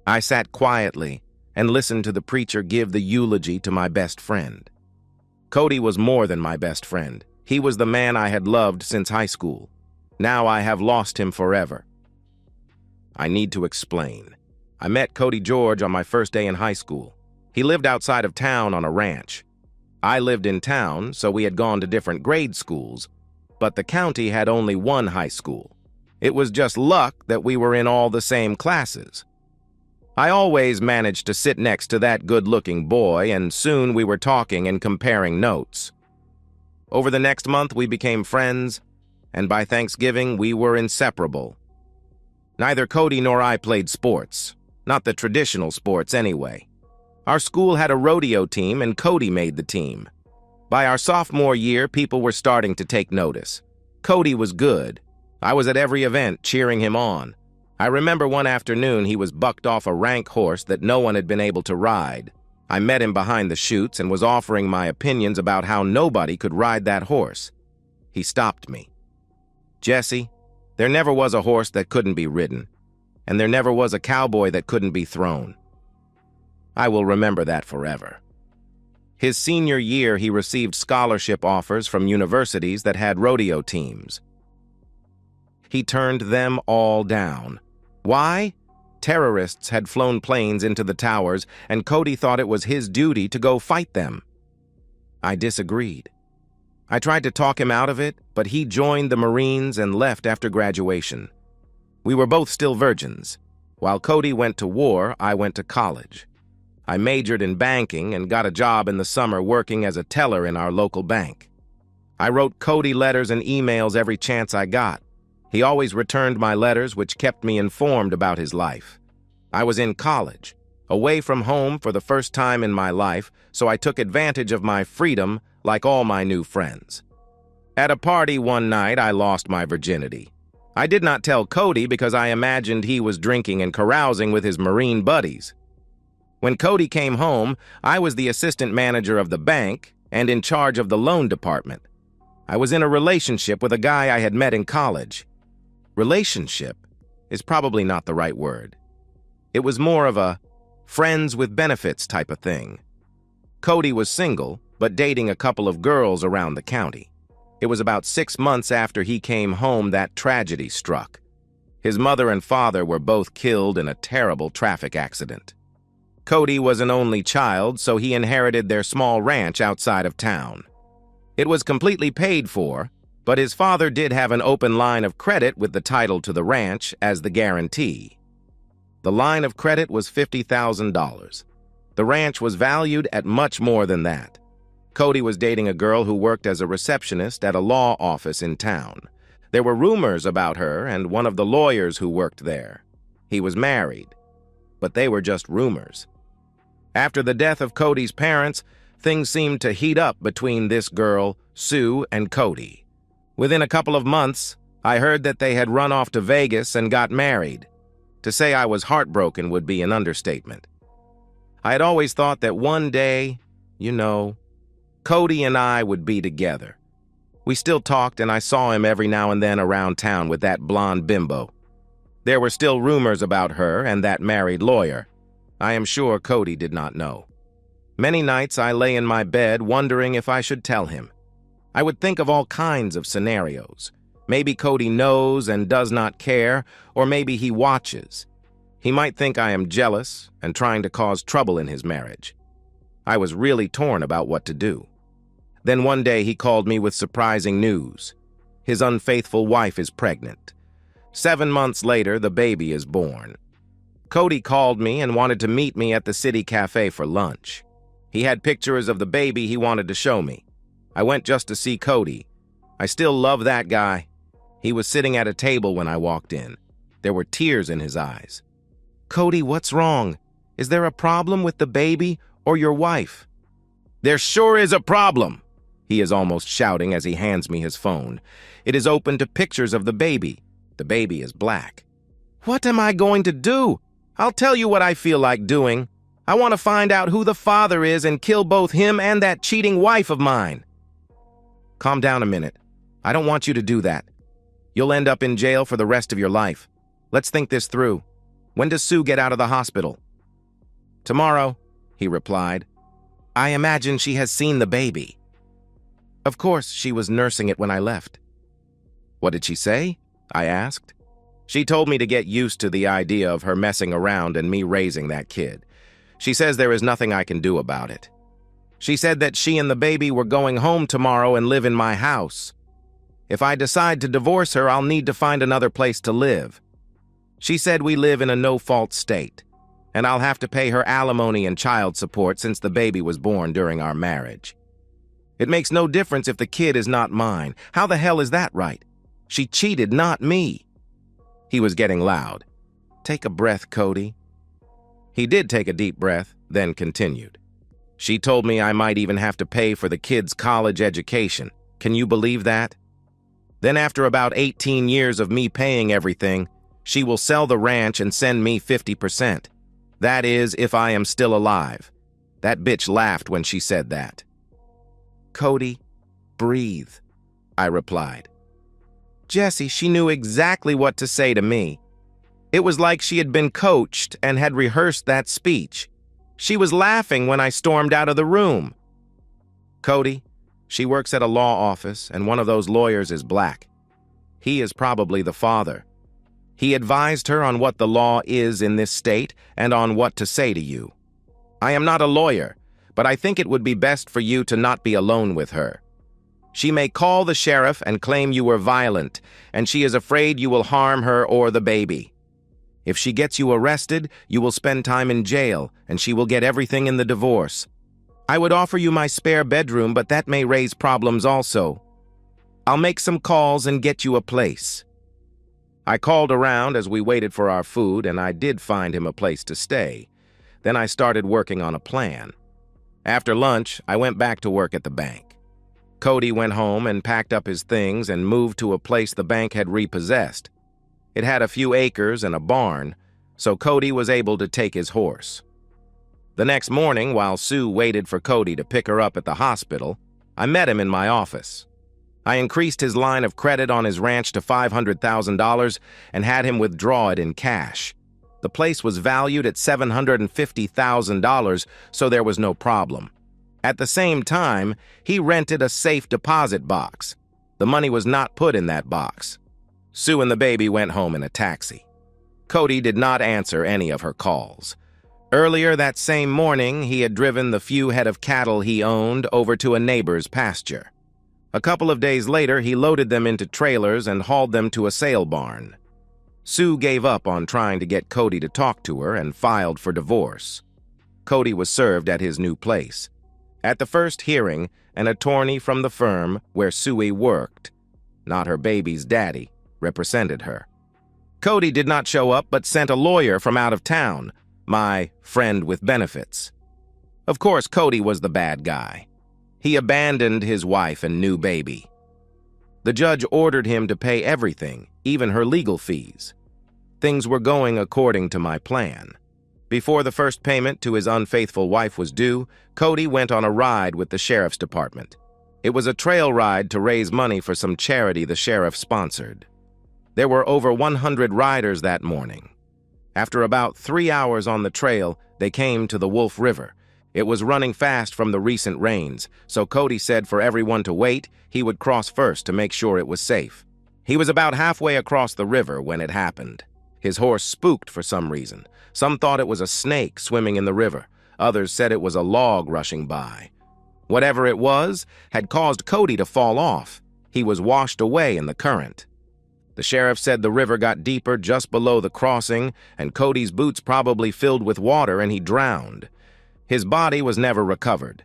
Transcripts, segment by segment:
I sat quietly and listened to the preacher give the eulogy to my best friend. Cody was more than my best friend. He was the man I had loved since high school. Now I have lost him forever. I need to explain. I met Cody George on my first day in high school. He lived outside of town on a ranch. I lived in town, so we had gone to different grade schools, but the county had only one high school. It was just luck that we were in all the same classes. I always managed to sit next to that good-looking boy, and soon we were talking and comparing notes. Over the next month, we became friends, and by Thanksgiving, we were inseparable. Neither Cody nor I played sports, not the traditional sports anyway. Our school had a rodeo team, and Cody made the team. By our sophomore year, people were starting to take notice. Cody was good. I was at every event cheering him on. I remember one afternoon he was bucked off a rank horse that no one had been able to ride. I met him behind the chutes and was offering my opinions about how nobody could ride that horse. He stopped me. "Jesse, there never was a horse that couldn't be ridden, and there never was a cowboy that couldn't be thrown." I will remember that forever. His senior year, he received scholarship offers from universities that had rodeo teams. He turned them all down. Why? Terrorists had flown planes into the towers, and Cody thought it was his duty to go fight them. I disagreed. I tried to talk him out of it, but he joined the Marines and left after graduation. We were both still virgins. While Cody went to war, I went to college. I majored in banking and got a job in the summer working as a teller in our local bank. I wrote Cody letters and emails every chance I got. He always returned my letters, which kept me informed about his life. I was in college, away from home for the first time in my life, so I took advantage of my freedom like all my new friends. At a party one night, I lost my virginity. I did not tell Cody because I imagined he was drinking and carousing with his Marine buddies. When Cody came home, I was the assistant manager of the bank and in charge of the loan department. I was in a relationship with a guy I had met in college. Relationship is probably not the right word. It was more of a friends with benefits type of thing. Cody was single, but dating a couple of girls around the county. It was about 6 months after he came home that tragedy struck. His mother and father were both killed in a terrible traffic accident. Cody was an only child, so he inherited their small ranch outside of town. It was completely paid for, but his father did have an open line of credit with the title to the ranch as the guarantee. The line of credit was $50,000. The ranch was valued at much more than that. Cody was dating a girl who worked as a receptionist at a law office in town. There were rumors about her and one of the lawyers who worked there. He was married, but they were just rumors. After the death of Cody's parents, things seemed to heat up between this girl, Sue, and Cody. Within a couple of months, I heard that they had run off to Vegas and got married. To say I was heartbroken would be an understatement. I had always thought that one day, Cody and I would be together. We still talked, and I saw him every now and then around town with that blonde bimbo. There were still rumors about her and that married lawyer. I am sure Cody did not know. Many nights I lay in my bed wondering if I should tell him. I would think of all kinds of scenarios. Maybe Cody knows and does not care, or maybe he watches. He might think I am jealous and trying to cause trouble in his marriage. I was really torn about what to do. Then one day he called me with surprising news. His unfaithful wife is pregnant. 7 months later, the baby is born. Cody called me and wanted to meet me at the city cafe for lunch. He had pictures of the baby he wanted to show me. I went just to see Cody. I still love that guy. He was sitting at a table when I walked in. There were tears in his eyes. "Cody, what's wrong? Is there a problem with the baby or your wife?" "There sure is a problem," he is almost shouting as he hands me his phone. It is open to pictures of the baby. The baby is black. "What am I going to do? I'll tell you what I feel like doing. I want to find out who the father is and kill both him and that cheating wife of mine." "Calm down a minute. I don't want you to do that. You'll end up in jail for the rest of your life. Let's think this through." When does Sue get out of the hospital? Tomorrow, he replied. I imagine she has seen the baby. Of course, she was nursing it when I left. What did she say? I asked. She told me to get used to the idea of her messing around and me raising that kid. She says there is nothing I can do about it. She said that she and the baby were going home tomorrow and live in my house. If I decide to divorce her, I'll need to find another place to live. She said we live in a no-fault state, and I'll have to pay her alimony and child support since the baby was born during our marriage. It makes no difference if the kid is not mine. How the hell is that right? She cheated, not me. He was getting loud. Take a breath, Cody. He did take a deep breath, then continued. She told me I might even have to pay for the kid's college education. Can you believe that? Then after about 18 years of me paying everything, she will sell the ranch and send me 50%. That is, if I am still alive. That bitch laughed when she said that. Cody, breathe, I replied. Jesse, she knew exactly what to say to me. It was like she had been coached and had rehearsed that speech. She was laughing when I stormed out of the room. Cody, she works at a law office, and one of those lawyers is black. He is probably the father. He advised her on what the law is in this state and on what to say to you. I am not a lawyer, but I think it would be best for you to not be alone with her. She may call the sheriff and claim you were violent, and she is afraid you will harm her or the baby. If she gets you arrested, you will spend time in jail, and she will get everything in the divorce. I would offer you my spare bedroom, but that may raise problems also. I'll make some calls and get you a place. I called around as we waited for our food, and I did find him a place to stay. Then I started working on a plan. After lunch, I went back to work at the bank. Cody went home and packed up his things and moved to a place the bank had repossessed. It had a few acres and a barn, so Cody was able to take his horse. The next morning, while Sue waited for Cody to pick her up at the hospital, I met him in my office. I increased his line of credit on his ranch to $500,000 and had him withdraw it in cash. The place was valued at $750,000, so there was no problem. At the same time, he rented a safe deposit box. The money was not put in that box. Sue and the baby went home in a taxi. Cody did not answer any of her calls. Earlier that same morning, he had driven the few head of cattle he owned over to a neighbor's pasture. A couple of days later, he loaded them into trailers and hauled them to a sale barn. Sue gave up on trying to get Cody to talk to her and filed for divorce. Cody was served at his new place. At the first hearing, an attorney from the firm where Sue worked, not her baby's daddy, represented her. Cody did not show up but sent a lawyer from out of town, my friend with benefits. Of course, Cody was the bad guy. He abandoned his wife and new baby. The judge ordered him to pay everything, even her legal fees. Things were going according to my plan. Before the first payment to his unfaithful wife was due, Cody went on a ride with the sheriff's department. It was a trail ride to raise money for some charity the sheriff sponsored. There were over 100 riders that morning. After about 3 hours on the trail, they came to the Wolf River. It was running fast from the recent rains, so Cody said for everyone to wait, he would cross first to make sure it was safe. He was about halfway across the river when it happened. His horse spooked for some reason. Some thought it was a snake swimming in the river. Others said it was a log rushing by. Whatever it was had caused Cody to fall off. He was washed away in the current. The sheriff said the river got deeper just below the crossing, and Cody's boots probably filled with water and he drowned. His body was never recovered,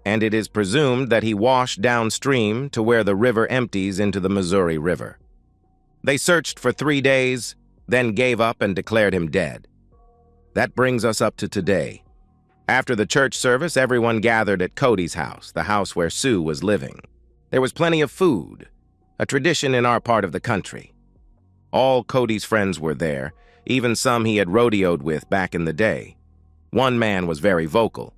and it is presumed that he washed downstream to where the river empties into the Missouri River. They searched for 3 days, then gave up and declared him dead. That brings us up to today. After the church service, everyone gathered at Cody's house, the house where Sue was living. There was plenty of food, a tradition in our part of the country. All Cody's friends were there, even some he had rodeoed with back in the day. One man was very vocal.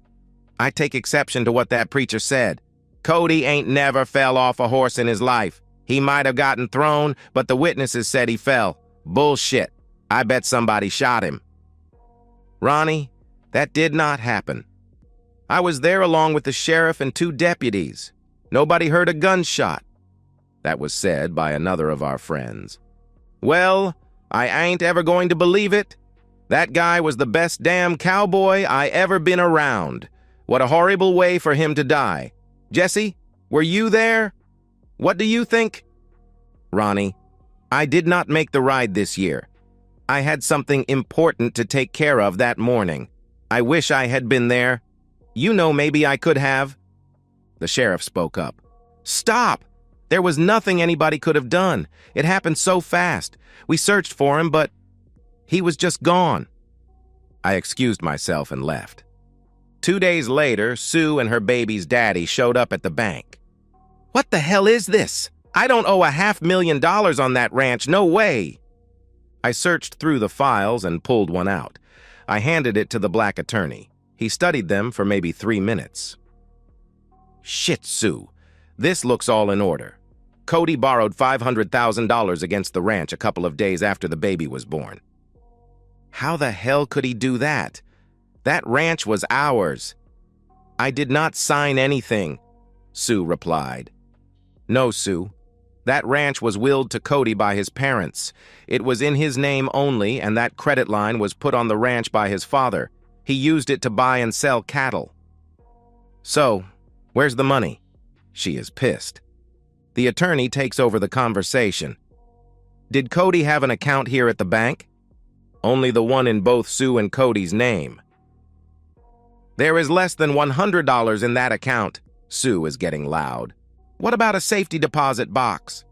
I take exception to what that preacher said. Cody ain't never fell off a horse in his life. He might have gotten thrown, but the witnesses said he fell. Bullshit. I bet somebody shot him. Ronnie, that did not happen. I was there along with the sheriff and 2 deputies. Nobody heard a gunshot. That was said by another of our friends. Well, I ain't ever going to believe it. That guy was the best damn cowboy I ever been around. What a horrible way for him to die. Jesse, were you there? What do you think? Ronnie, I did not make the ride this year. I had something important to take care of that morning. I wish I had been there. You know, maybe I could have. The sheriff spoke up. Stop! There was nothing anybody could have done. It happened so fast. We searched for him, but he was just gone. I excused myself and left. 2 days later, Sue and her baby's daddy showed up at the bank. What the hell is this? I don't owe $500,000 on that ranch, no way. I searched through the files and pulled one out. I handed it to the black attorney. He studied them for maybe 3 minutes. Shit, Sue. This looks all in order. Cody borrowed $500,000 against the ranch a couple of days after the baby was born. How the hell could he do that? That ranch was ours. I did not sign anything, Sue replied. No, Sue. That ranch was willed to Cody by his parents. It was in his name only, and that credit line was put on the ranch by his father. He used it to buy and sell cattle. So, where's the money? She is pissed. The attorney takes over the conversation. Did Cody have an account here at the bank? Only the one in both Sue and Cody's name. There is less than $100 in that account. Sue is getting loud. What about a safety deposit box?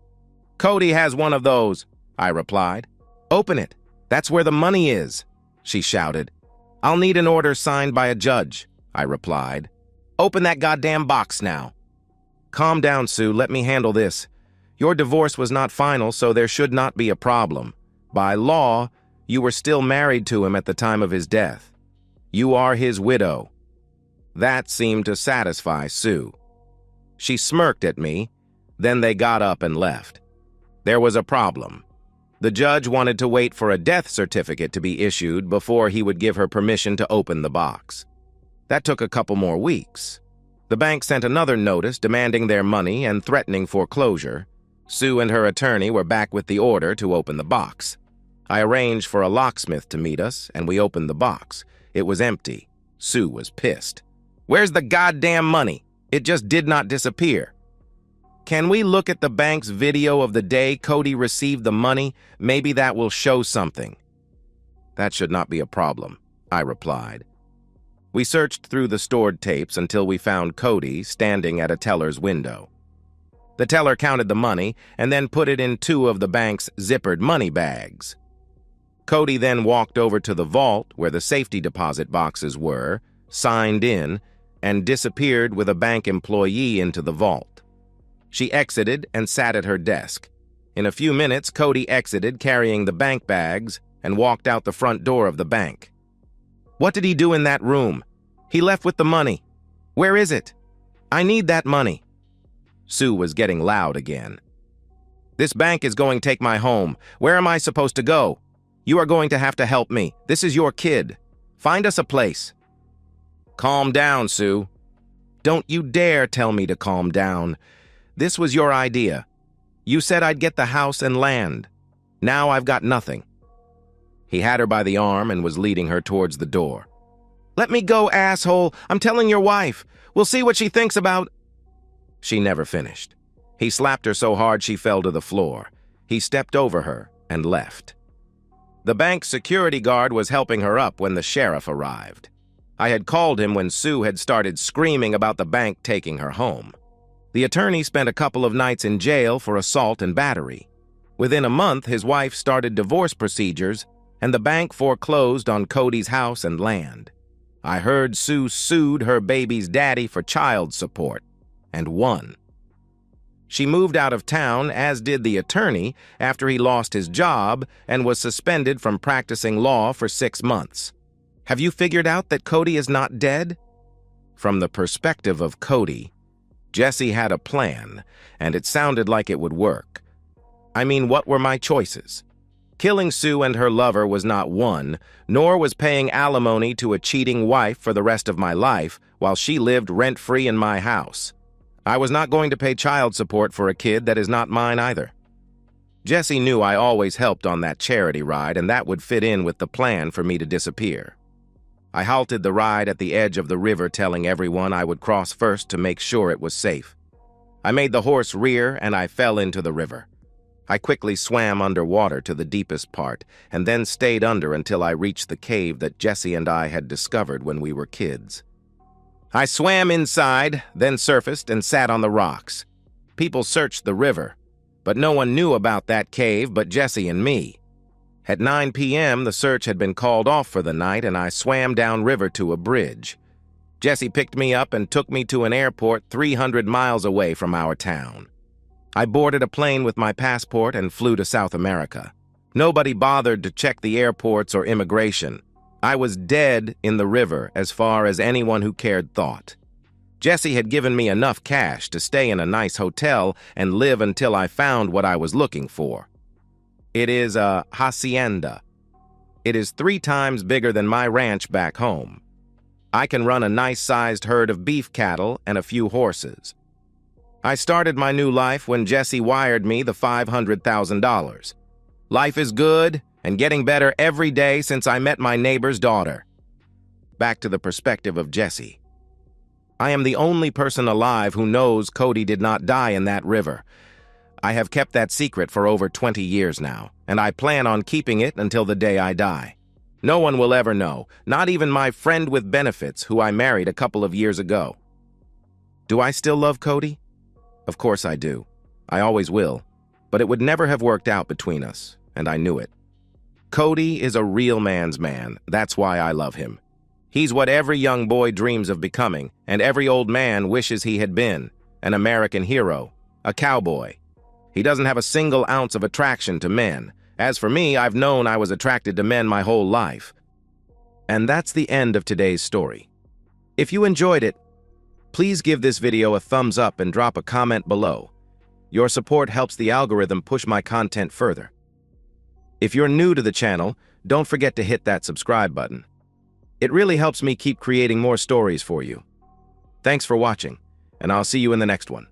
Cody has one of those, I replied. Open it. That's where the money is, she shouted. I'll need an order signed by a judge, I replied. Open that goddamn box now. Calm down, Sue. Let me handle this. Your divorce was not final, so there should not be a problem. By law, you were still married to him at the time of his death. You are his widow. That seemed to satisfy Sue. She smirked at me, then they got up and left. There was a problem. The judge wanted to wait for a death certificate to be issued before he would give her permission to open the box. That took a couple more weeks. The bank sent another notice demanding their money and threatening foreclosure. Sue and her attorney were back with the order to open the box. I arranged for a locksmith to meet us, and we opened the box. It was empty. Sue was pissed. Where's the goddamn money? It just did not disappear. Can we look at the bank's video of the day Cody received the money? Maybe that will show something. That should not be a problem, I replied. We searched through the stored tapes until we found Cody standing at a teller's window. The teller counted the money and then put it in 2 of the bank's zippered money bags. Cody then walked over to the vault where the safety deposit boxes were, signed in, and disappeared with a bank employee into the vault. She exited and sat at her desk. In a few minutes, Cody exited carrying the bank bags and walked out the front door of the bank. What did he do in that room? He left with the money. Where is it? I need that money. Sue was getting loud again. This bank is going to take my home. Where am I supposed to go? You are going to have to help me. This is your kid. Find us a place. Calm down, Sue. Don't you dare tell me to calm down. This was your idea. You said I'd get the house and land. Now I've got nothing. He had her by the arm and was leading her towards the door. Let me go, asshole. I'm telling your wife. We'll see what she thinks about... She never finished. He slapped her so hard she fell to the floor. He stepped over her and left. The bank's security guard was helping her up when the sheriff arrived. I had called him when Sue had started screaming about the bank taking her home. The attorney spent a couple of nights in jail for assault and battery. Within a month, his wife started divorce procedures, and the bank foreclosed on Cody's house and land. I heard Sue sued her baby's daddy for child support, and won. She moved out of town, as did the attorney, after he lost his job and was suspended from practicing law for 6 months. Have you figured out that Cody is not dead? From the perspective of Cody, Jesse had a plan, and it sounded like it would work. I mean, what were my choices? Killing Sue and her lover was not one, nor was paying alimony to a cheating wife for the rest of my life while she lived rent-free in my house. I was not going to pay child support for a kid that is not mine either. Jesse knew I always helped on that charity ride, and that would fit in with the plan for me to disappear. I halted the ride at the edge of the river, telling everyone I would cross first to make sure it was safe. I made the horse rear, and I fell into the river. I quickly swam underwater to the deepest part, and then stayed under until I reached the cave that Jesse and I had discovered when we were kids. I swam inside, then surfaced and sat on the rocks. People searched the river, but no one knew about that cave but Jesse and me. At 9 p.m., the search had been called off for the night, and I swam downriver to a bridge. Jesse picked me up and took me to an airport 300 miles away from our town. I boarded a plane with my passport and flew to South America. Nobody bothered to check the airports or immigration. I was dead in the river as far as anyone who cared thought. Jesse had given me enough cash to stay in a nice hotel and live until I found what I was looking for. It is a hacienda. It is 3 times bigger than my ranch back home. I can run a nice-sized herd of beef cattle and a few horses. I started my new life when Jesse wired me the $500,000. Life is good and getting better every day since I met my neighbor's daughter. Back to the perspective of Jesse. I am the only person alive who knows Cody did not die in that river. I have kept that secret for over 20 years now, and I plan on keeping it until the day I die. No one will ever know, not even my friend with benefits who I married a couple of years ago. Do I still love Cody? Of course I do. I always will. But it would never have worked out between us, and I knew it. Cody is a real man's man. That's why I love him. He's what every young boy dreams of becoming, and every old man wishes he had been: an American hero, a cowboy. He doesn't have a single ounce of attraction to men. As for me, I've known I was attracted to men my whole life. And that's the end of today's story. If you enjoyed it, please give this video a thumbs up and drop a comment below. Your support helps the algorithm push my content further. If you're new to the channel, don't forget to hit that subscribe button. It really helps me keep creating more stories for you. Thanks for watching, and I'll see you in the next one.